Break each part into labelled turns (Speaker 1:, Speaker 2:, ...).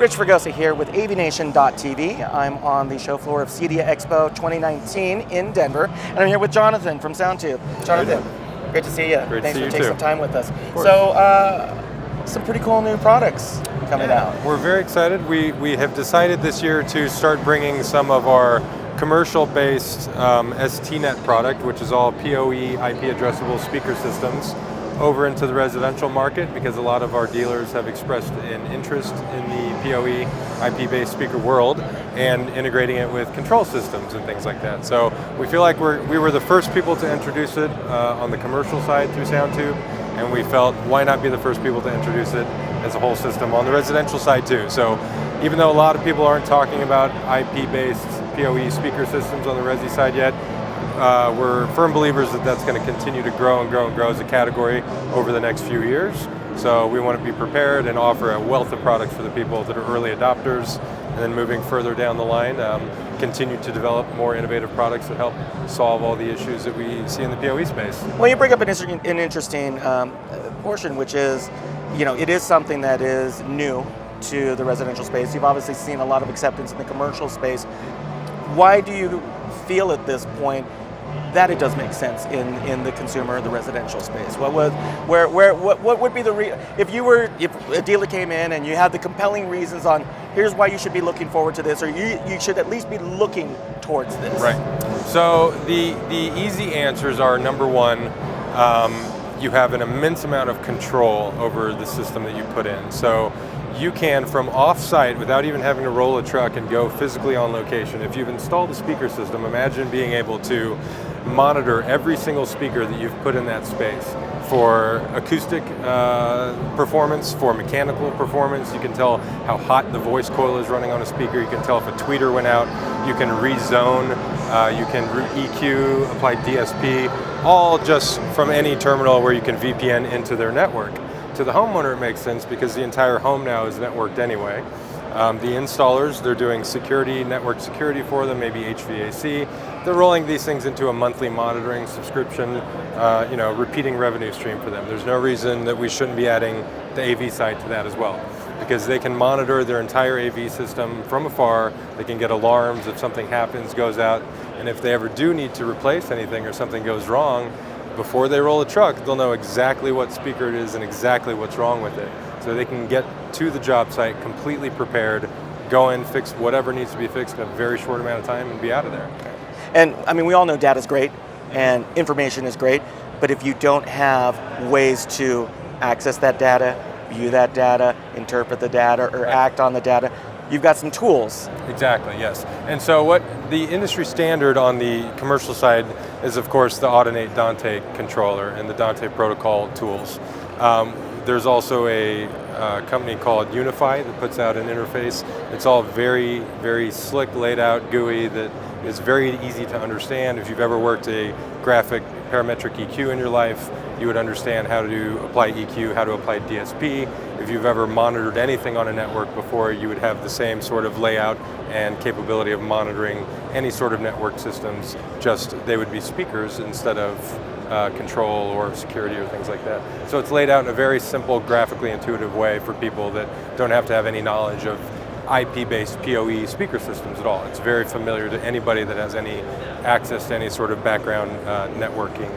Speaker 1: Rich Fregosa here with AVNation.tv. I'm on the show floor of CEDIA Expo 2019 in Denver, and I'm here with Jonathan from SoundTube. Jonathan, great to see you. Thanks for taking some time with us. So, some pretty cool new products coming out.
Speaker 2: We're very excited. We have decided this year to start bringing some of our commercial-based STNet product, which is all PoE IP addressable speaker systems, over into the residential market, because a lot of our dealers have expressed an interest in the PoE IP-based speaker world and integrating it with control systems and things like that. So we feel like we were the first people to introduce it on the commercial side through SoundTube, and we felt why not be the first people to introduce it as a whole system on the residential side too. So even though a lot of people aren't talking about IP-based PoE speaker systems on the resi side yet, we're firm believers that that's going to continue to grow and grow and grow as a category over the next few years. So we want to be prepared and offer a wealth of products for the people that are early adopters, and then moving further down the line, continue to develop more innovative products that help solve all the issues that we see in the PoE space.
Speaker 1: Well, you bring up an interesting portion, which is, it is something that is new to the residential space. You've obviously seen a lot of acceptance in the commercial space. Why do you feel at this point that it does make sense in the consumer, the residential space? What would be the if a dealer came in and you had the compelling reasons on here's why you should be looking forward to this, or you should at least be looking towards this?
Speaker 2: Right. So the easy answers are, number one, you have an immense amount of control over the system that you put in. So you can, from off-site, without even having to roll a truck and go physically on location, if you've installed a speaker system, imagine being able to monitor every single speaker that you've put in that space for acoustic performance, for mechanical performance. You can tell how hot the voice coil is running on a speaker. You can tell if a tweeter went out. You can rezone, you can EQ, apply DSP, all just from any terminal where you can VPN into their network. To the homeowner, it makes sense because the entire home now is networked anyway. The installers, they're doing security, network security for them, maybe HVAC. They're rolling these things into a monthly monitoring subscription, repeating revenue stream for them. There's no reason that we shouldn't be adding the AV side to that as well, because they can monitor their entire AV system from afar. They can get alarms if something happens, goes out, and if they ever do need to replace anything or something goes wrong, before they roll a truck, they'll know exactly what speaker it is and exactly what's wrong with it. So they can get to the job site completely prepared, go in, fix whatever needs to be fixed in a very short amount of time and be out of there.
Speaker 1: And I mean, we all know data is great and information is great, but if you don't have ways to access that data, view that data, interpret the data, or act on the data, you've got some tools. Exactly,
Speaker 2: yes. And so what the industry standard on the commercial side is, of course, the Audinate Dante controller and the Dante protocol tools. There's also a company called Unify that puts out an interface. It's all very, very slick, laid out GUI that is very easy to understand. If you've ever worked a graphic parametric EQ in your life, you would understand how to apply EQ, how to apply DSP. If you've ever monitored anything on a network before, you would have the same sort of layout and capability of monitoring any sort of network systems, just they would be speakers instead of control or security or things like that. So it's laid out in a very simple, graphically intuitive way for people that don't have to have any knowledge of IP-based PoE speaker systems at all. It's very familiar to anybody that has any access to any sort of background networking,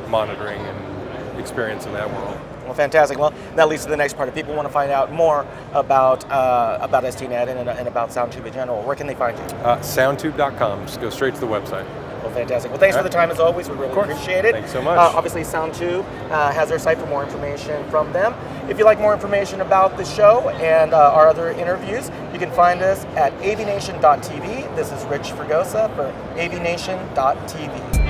Speaker 2: monitoring, and experience in that world.
Speaker 1: Well, fantastic. Well, that leads to the next part. If people want to find out more about STNet and about SoundTube in general, where can they find you?
Speaker 2: Soundtube.com. Just go straight to the website.
Speaker 1: Well, fantastic. Well, thanks for the time as always. We really appreciate it.
Speaker 2: Thanks so much.
Speaker 1: Obviously, SoundTube has their site for more information from them. If you'd like more information about the show and our other interviews, you can find us at AVNation.tv. This is Rich Fregosa for AVNation.tv.